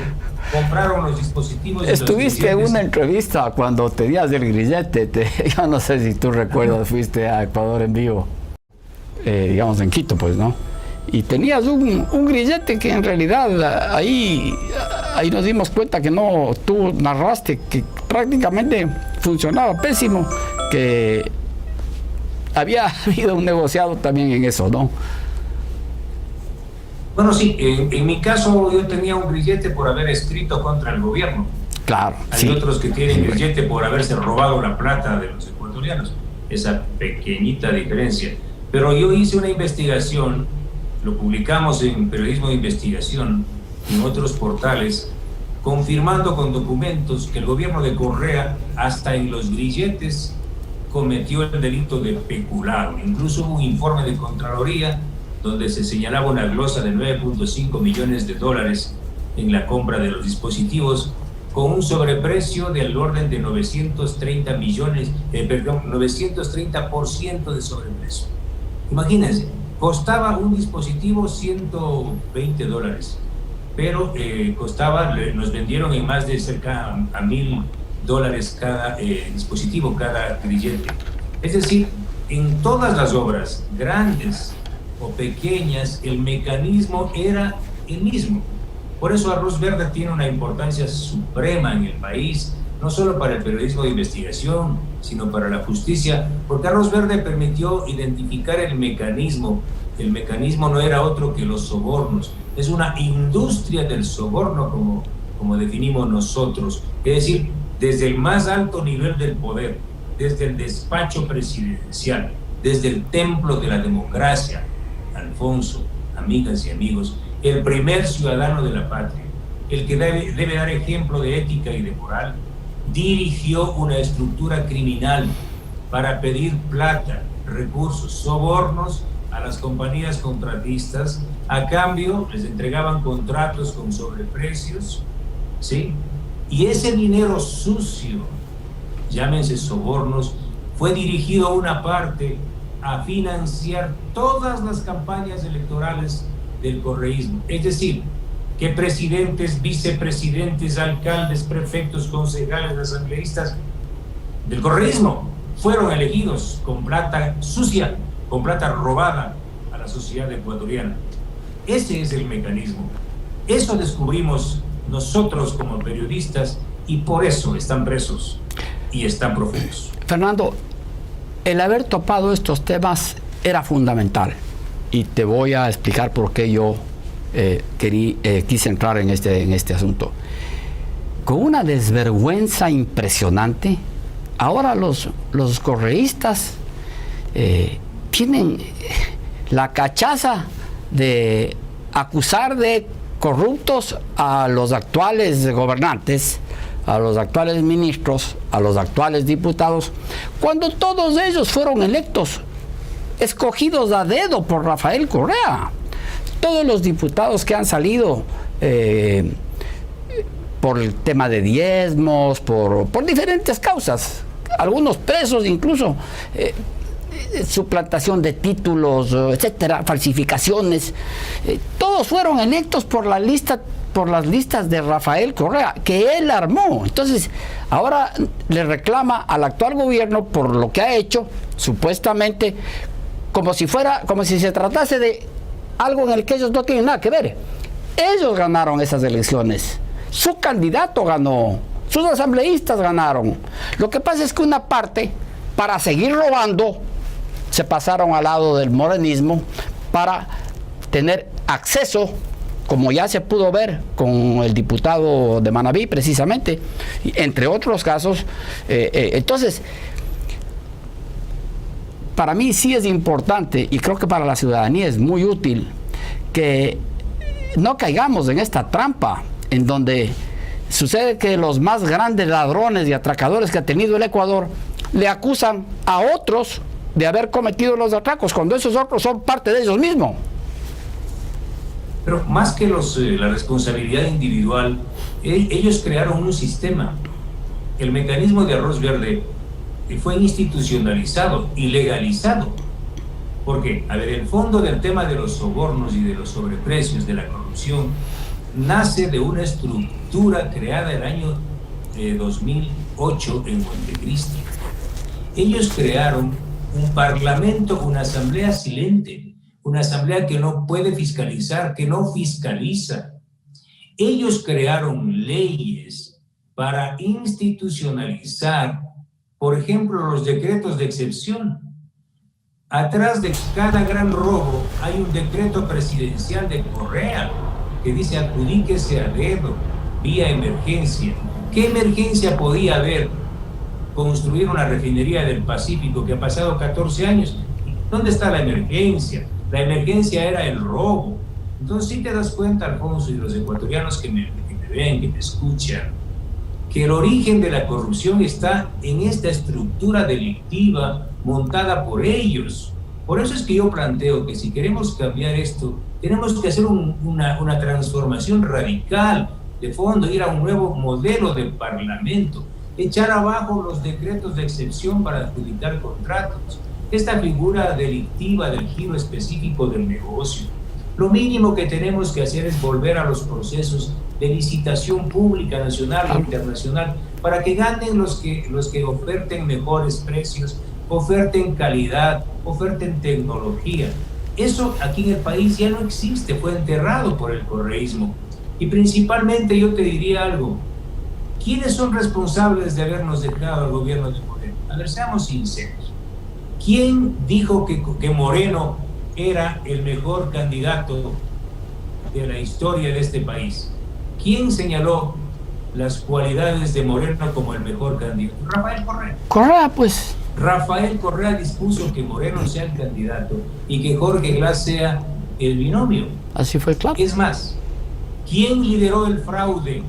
S2: compraron los dispositivos.
S1: Estuviste en una entrevista cuando tenías el grillete, yo no sé si tú recuerdas, fuiste a Ecuador en vivo, digamos en Quito, pues, ¿no? Y tenías un grillete que en realidad ahí nos dimos cuenta que no, tú narraste que prácticamente funcionaba pésimo, que había habido un negociado también en eso, ¿no?
S2: Bueno, sí, en mi caso yo tenía un grillete por haber escrito contra el gobierno.
S1: Claro.
S2: Hay
S1: sí.
S2: otros que tienen grillete por haberse robado la plata de los ecuatorianos. Esa pequeñita diferencia. Pero yo hice una investigación, lo publicamos en Periodismo de Investigación, en otros portales, confirmando con documentos que el gobierno de Correa, hasta en los grilletes, cometió el delito de peculado. Incluso hubo un informe de Contraloría donde se señalaba una glosa de $9.5 millones en la compra de los dispositivos, con un sobreprecio del orden de 930 millones, 930% de sobreprecio. Imagínense, costaba un dispositivo $120, pero nos vendieron en más de cerca a $1.000 cada dispositivo, cada grillete. Es decir, en todas las obras, grandes o pequeñas, el mecanismo era el mismo. Por eso Arroz Verde tiene una importancia suprema en el país, no solo para el periodismo de investigación, sino para la justicia, porque Arroz Verde permitió identificar el mecanismo. El mecanismo no era otro que los sobornos. Es una industria del soborno, como definimos nosotros. Es decir, desde el más alto nivel del poder, desde el despacho presidencial, desde el templo de la democracia. Alfonso, amigas y amigos, el primer ciudadano de la patria, el que debe dar ejemplo de ética y de moral, dirigió una estructura criminal para pedir plata, recursos, sobornos a las compañías contratistas. A cambio les entregaban contratos con sobreprecios, ¿sí? Y ese dinero sucio, llámense sobornos, fue dirigido a una parte a financiar todas las campañas electorales del correísmo. Es decir, que presidentes, vicepresidentes, alcaldes, prefectos, concejales, asambleístas del correísmo fueron elegidos con plata sucia, con plata robada a la sociedad ecuatoriana. Ese es el mecanismo. Eso descubrimos nosotros como periodistas y por eso están presos y están prófugos.
S1: Fernando, el haber topado estos temas era fundamental y te voy a explicar por qué yo quise entrar en este asunto. Con una desvergüenza impresionante, ahora los correístas tienen la cachaza de acusar de corruptos a los actuales gobernantes, a los actuales ministros, a los actuales diputados, cuando todos ellos fueron electos, escogidos a dedo por Rafael Correa. Todos los diputados que han salido por el tema de diezmos, por diferentes causas, algunos presos incluso, suplantación de títulos, etcétera, falsificaciones, todos fueron electos por las listas de Rafael Correa, que él armó. Entonces, ahora le reclama al actual gobierno por lo que ha hecho, supuestamente, como si se tratase de algo en el que ellos no tienen nada que ver. Ellos ganaron esas elecciones, su candidato ganó, sus asambleístas ganaron. Lo que pasa es que una parte, para seguir robando, se pasaron al lado del morenismo para tener acceso, como ya se pudo ver con el diputado de Manabí precisamente, entre otros casos. Entonces, para mí sí es importante, y creo que para la ciudadanía es muy útil, que no caigamos en esta trampa en donde sucede que los más grandes ladrones y atracadores que ha tenido el Ecuador le acusan a otros de haber cometido los atracos, cuando esos otros son parte de ellos mismos.
S2: Pero más que la responsabilidad individual, ellos crearon un sistema. El mecanismo de arroz verde fue institucionalizado y legalizado. Porque, a ver, el fondo del tema de los sobornos y de los sobreprecios, de la corrupción, nace de una estructura creada el año 2008 en Montecristi. Ellos crearon un parlamento, una asamblea silente, una asamblea que no puede fiscalizar, que no fiscaliza. Ellos crearon leyes para institucionalizar, por ejemplo, los decretos de excepción. Atrás de cada gran robo hay un decreto presidencial de Correa que dice adjudíquese a dedo, vía emergencia. ¿Qué emergencia podía haber? Construir una refinería del Pacífico que ha pasado 14 años. ¿Dónde está la emergencia? La emergencia era el robo. Entonces sí te das cuenta, Alfonso, y los ecuatorianos que me ven, que me escuchan, que el origen de la corrupción está en esta estructura delictiva montada por ellos. Por eso es que yo planteo que si queremos cambiar esto, tenemos que hacer una transformación radical de fondo, ir a un nuevo modelo de parlamento, echar abajo los decretos de excepción para adjudicar contratos, esta figura delictiva del giro específico del negocio. Lo mínimo que tenemos que hacer es volver a los procesos de licitación pública nacional e internacional para que ganen los que oferten mejores precios, oferten calidad, oferten tecnología. Eso aquí en el país ya no existe, fue enterrado por el correísmo. Y principalmente yo te diría algo, ¿quiénes son responsables de habernos dejado al gobierno de Moreno? A ver, seamos sinceros. ¿Quién dijo que Moreno era el mejor candidato de la historia de este país? ¿Quién señaló las cualidades de Moreno como el mejor candidato? Rafael Correa.
S1: Correa, pues.
S2: Rafael Correa dispuso que Moreno sea el candidato y que Jorge Glass sea el binomio.
S1: Así fue, claro.
S2: Es más, ¿quién lideró el fraude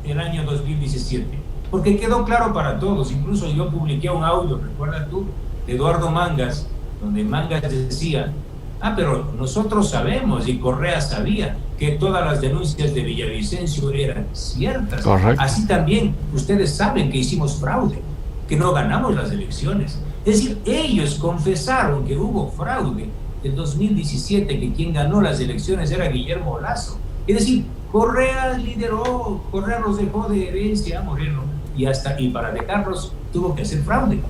S2: el año 2017? Porque quedó claro para todos. Incluso yo publiqué un audio, ¿recuerdas tú?, de Eduardo Mangas, donde Mangas decía, pero nosotros sabemos, y Correa sabía, que todas las denuncias de Villavicencio eran ciertas.
S1: Correcto.
S2: Así también ustedes saben que hicimos fraude, que no ganamos las elecciones. Es decir, ellos confesaron que hubo fraude del 2017, que quien ganó las elecciones era Guillermo Lasso. Es decir, Correa lideró, Correa los dejó de herencia a Moreno y para dejarlos tuvo que hacer fraude.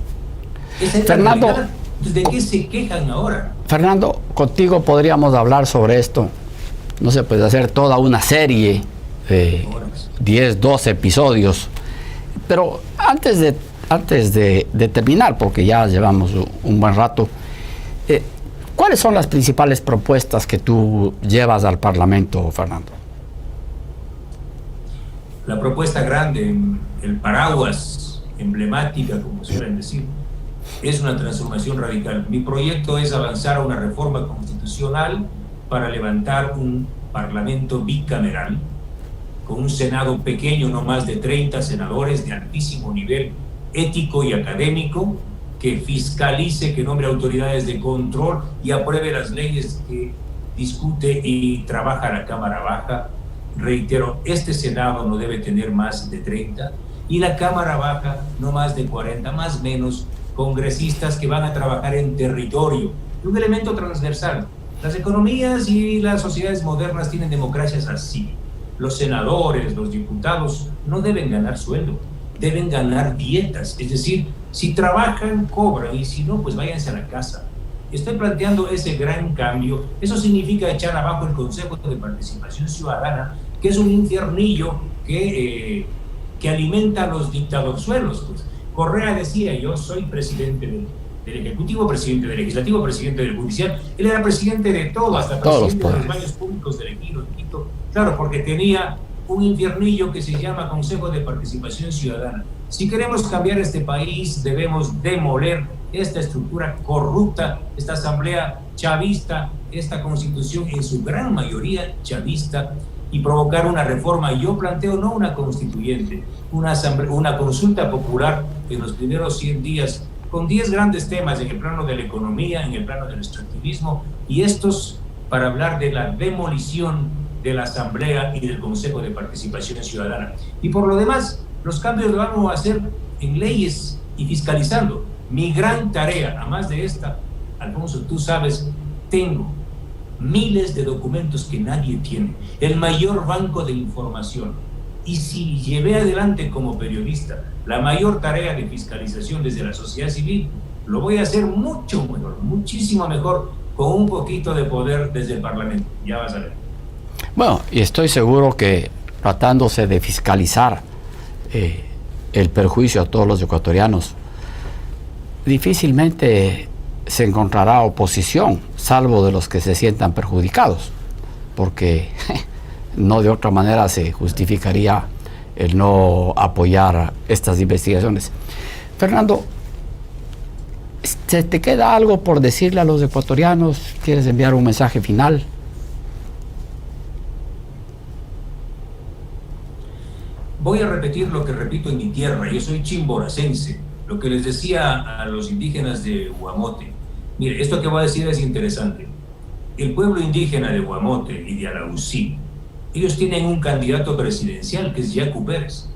S2: Esa es
S1: Fernando,
S2: la realidad. ¿De qué se quejan ahora?
S1: Fernando, contigo podríamos hablar sobre esto. No se puede hacer toda una serie de 10, 12 episodios. Pero antes de terminar, porque ya llevamos un buen rato, ¿cuáles son las principales propuestas que tú llevas al Parlamento, Fernando?
S2: La propuesta grande, el paraguas emblemática, como suelen decir, es una transformación radical. Mi proyecto es avanzar a una reforma constitucional para levantar un parlamento bicameral con un Senado pequeño, no más de 30 senadores de altísimo nivel ético y académico, que fiscalice, que nombre autoridades de control y apruebe las leyes que discute y trabaja la Cámara Baja. Reitero, este Senado no debe tener más de 30 y la Cámara Baja no más de 40, más o menos congresistas que van a trabajar en territorio, un elemento transversal. Las economías y las sociedades modernas tienen democracias así. Los senadores, los diputados no deben ganar sueldo, deben ganar dietas, es decir, si trabajan, cobran, y si no, pues váyanse a la casa. Estoy planteando ese gran cambio. Eso significa echar abajo el Consejo de Participación Ciudadana, que es un infiernillo que alimenta a los dictadorzuelos. Pues Correa decía, yo soy presidente del Ejecutivo, presidente del Legislativo, presidente del Judicial. Él era presidente de todo, hasta presidente de los baños públicos del Ejido, Quito. Claro, porque tenía un infiernillo que se llama Consejo de Participación Ciudadana. Si queremos cambiar este país, debemos demoler esta estructura corrupta, esta asamblea chavista, esta constitución en su gran mayoría chavista, y provocar una reforma. Yo planteo no una constituyente, una consulta popular en los primeros 100 días, con 10 grandes temas en el plano de la economía, en el plano del extractivismo, y estos para hablar de la demolición de la Asamblea y del Consejo de Participación Ciudadana. Y por lo demás, los cambios los vamos a hacer en leyes y fiscalizando. Mi gran tarea, además de esta, Alfonso, tú sabes, tengo miles de documentos que nadie tiene, el mayor banco de información. Y si llevé adelante como periodista la mayor tarea de fiscalización desde la sociedad civil, lo voy a hacer mucho mejor, muchísimo mejor, con un poquito de poder desde el Parlamento. Ya vas a ver.
S1: Bueno, y estoy seguro que tratándose de fiscalizar el perjuicio a todos los ecuatorianos, difícilmente se encontrará oposición, salvo de los que se sientan perjudicados, porque no de otra manera se justificaría el no apoyar estas investigaciones. Fernando, ¿te queda algo por decirle a los ecuatorianos? ¿Quieres enviar un mensaje final?
S2: Voy a repetir lo que repito en mi tierra. Yo soy chimboracense. Lo que les decía a los indígenas de Huamote. Mire, esto que voy a decir es interesante. El pueblo indígena de Huamote y de Alausí, ellos tienen un candidato presidencial que es Yacu Pérez.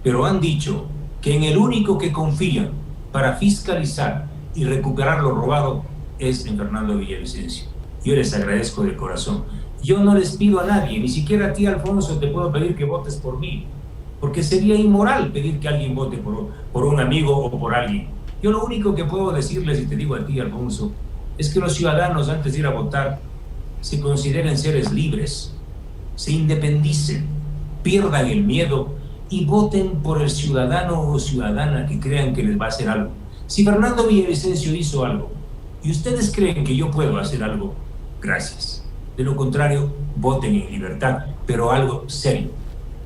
S2: Pero han dicho que en el único que confían para fiscalizar y recuperar lo robado es en Fernando Villavicencio. Yo les agradezco de corazón. Yo no les pido a nadie, ni siquiera a ti, Alfonso, te puedo pedir que votes por mí, porque sería inmoral pedir que alguien vote por un amigo o por alguien. Yo lo único que puedo decirles, y te digo a ti, Alfonso, es que los ciudadanos, antes de ir a votar, se consideren seres libres, se independicen, pierdan el miedo y voten por el ciudadano o ciudadana que crean que les va a hacer algo. Si Fernando Villavicencio hizo algo y ustedes creen que yo puedo hacer algo, gracias. De lo contrario, voten en libertad, pero algo serio.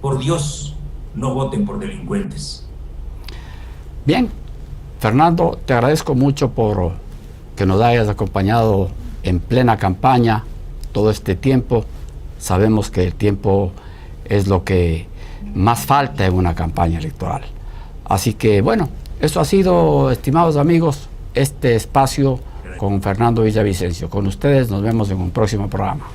S2: Por Dios, no voten por delincuentes.
S1: Bien, Fernando, te agradezco mucho por que nos hayas acompañado en plena campaña todo este tiempo. Sabemos que el tiempo es lo que más falta en una campaña electoral. Así que, bueno, eso ha sido, estimados amigos, este espacio con Fernando Villavicencio. Con ustedes nos vemos en un próximo programa.